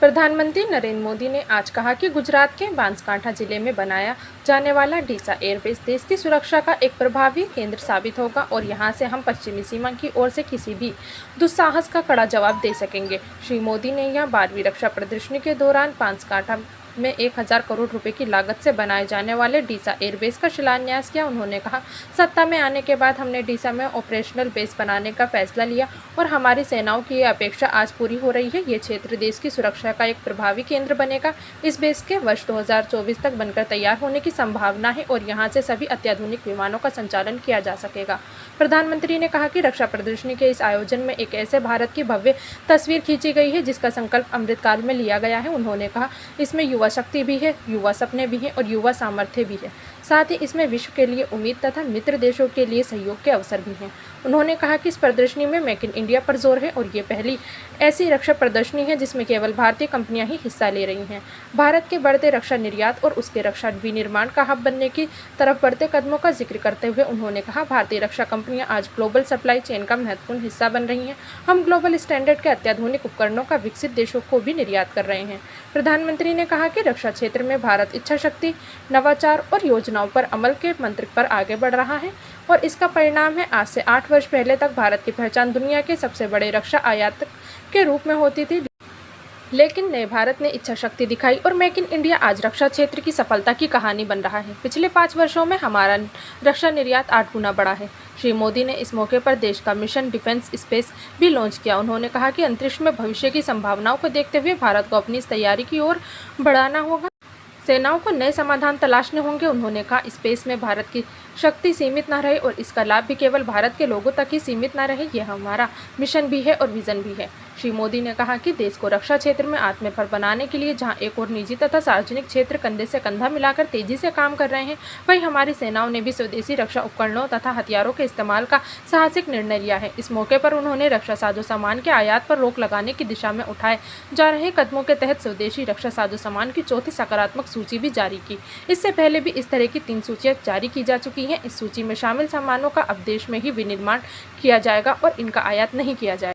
प्रधानमंत्री नरेंद्र मोदी ने आज कहा कि गुजरात के बनासकांठा जिले में बनाया जाने वाला डीसा एयरबेस देश की सुरक्षा का एक प्रभावी केंद्र साबित होगा और यहां से हम पश्चिमी सीमा की ओर से किसी भी दुस्साहस का कड़ा जवाब दे सकेंगे। श्री मोदी ने यह 12वीं रक्षा प्रदर्शनी के दौरान बनासकांठा में 1000 करोड़ रुपए की लागत से बनाए जाने वाले डीसा एयरबेस का शिलान्यास किया। उन्होंने कहा, सत्ता में आने के बाद हमने डीसा में ऑपरेशनल बेस बनाने का फैसला लिया और हमारी सेनाओं की ये अपेक्षा आज पूरी हो रही है। ये क्षेत्र देश की सुरक्षा का एक प्रभावी केंद्र बनेगा। इस बेस के वर्ष 2024 तक बनकर तैयार होने की संभावना है और यहाँ से सभी अत्याधुनिक विमानों का संचालन किया जा सकेगा। प्रधानमंत्री ने कहा कि रक्षा प्रदर्शनी के इस आयोजन में एक ऐसे भारत की भव्य तस्वीर खींची गई है जिसका संकल्प अमृतकाल में लिया गया है। उन्होंने कहा, इसमें युवा शक्ति भी है, युवा सपने भी हैं और युवा सामर्थ्य भी है। साथ ही इसमें विश्व के लिए उम्मीद तथा मित्र देशों के लिए सहयोग के अवसर भी हैं। उन्होंने कहा कि इस प्रदर्शनी में मेक इन इंडिया पर जोर है और ये पहली ऐसी रक्षा प्रदर्शनी है जिसमें केवल भारतीय कंपनियां ही हिस्सा ले रही हैं। भारत के बढ़ते रक्षा निर्यात और उसके रक्षा विनिर्माण का हब बनने की तरफ बढ़ते कदमों का जिक्र करते हुए उन्होंने कहा, भारतीय रक्षा कंपनियां आज ग्लोबल सप्लाई चेन का महत्वपूर्ण हिस्सा बन रही हैं। हम ग्लोबल स्टैंडर्ड के अत्याधुनिक उपकरणों का विकसित देशों को भी निर्यात कर रहे हैं। प्रधानमंत्री ने कहा कि रक्षा क्षेत्र में भारत इच्छा शक्ति, नवाचार और योजनाओं पर अमल के मंत्र पर आगे बढ़ रहा है और इसका परिणाम है आज से 8 वर्ष पहले तक भारत की पहचान दुनिया के सबसे बड़े रक्षा आयातक के रूप में होती थी, लेकिन नए भारत ने इच्छा शक्ति दिखाई और मेक इन इंडिया आज रक्षा क्षेत्र की सफलता की कहानी बन रहा है। पिछले 5 वर्षों में हमारा रक्षा निर्यात 8 गुना बढ़ा है। श्री मोदी ने इस मौके पर देश का मिशन डिफेंस स्पेस भी लॉन्च किया। उन्होंने कहा कि अंतरिक्ष में भविष्य की संभावनाओं को देखते हुए भारत को अपनी इस तैयारी की ओर बढ़ाना होगा। सेनाओं को नए समाधान तलाशने होंगे। उन्होंने कहा, स्पेस में भारत की शक्ति सीमित न रहे और इसका लाभ भी केवल भारत के लोगों तक ही सीमित न रहे, यह हमारा मिशन भी है और विजन भी है। श्री मोदी ने कहा कि देश को रक्षा क्षेत्र में आत्मनिर्भर बनाने के लिए जहां एक और निजी तथा सार्वजनिक क्षेत्र कंधे से कंधा मिलाकर तेजी से काम कर रहे हैं, वहीं हमारी सेनाओं ने भी स्वदेशी रक्षा उपकरणों तथा हथियारों के इस्तेमाल का साहसिक निर्णय लिया है। इस मौके पर उन्होंने रक्षा साजो सामान के आयात पर रोक लगाने की दिशा में उठाए जा रहे कदमों के तहत स्वदेशी रक्षा साजो सामान की चौथी सकारात्मक सूची भी जारी की। इससे पहले भी इस तरह की 3 सूचियां जारी की जा चुकी हैं। इस सूची में शामिल सामानों का अब देश में ही विनिर्माण किया जाएगा और इनका आयात नहीं किया जाएगा।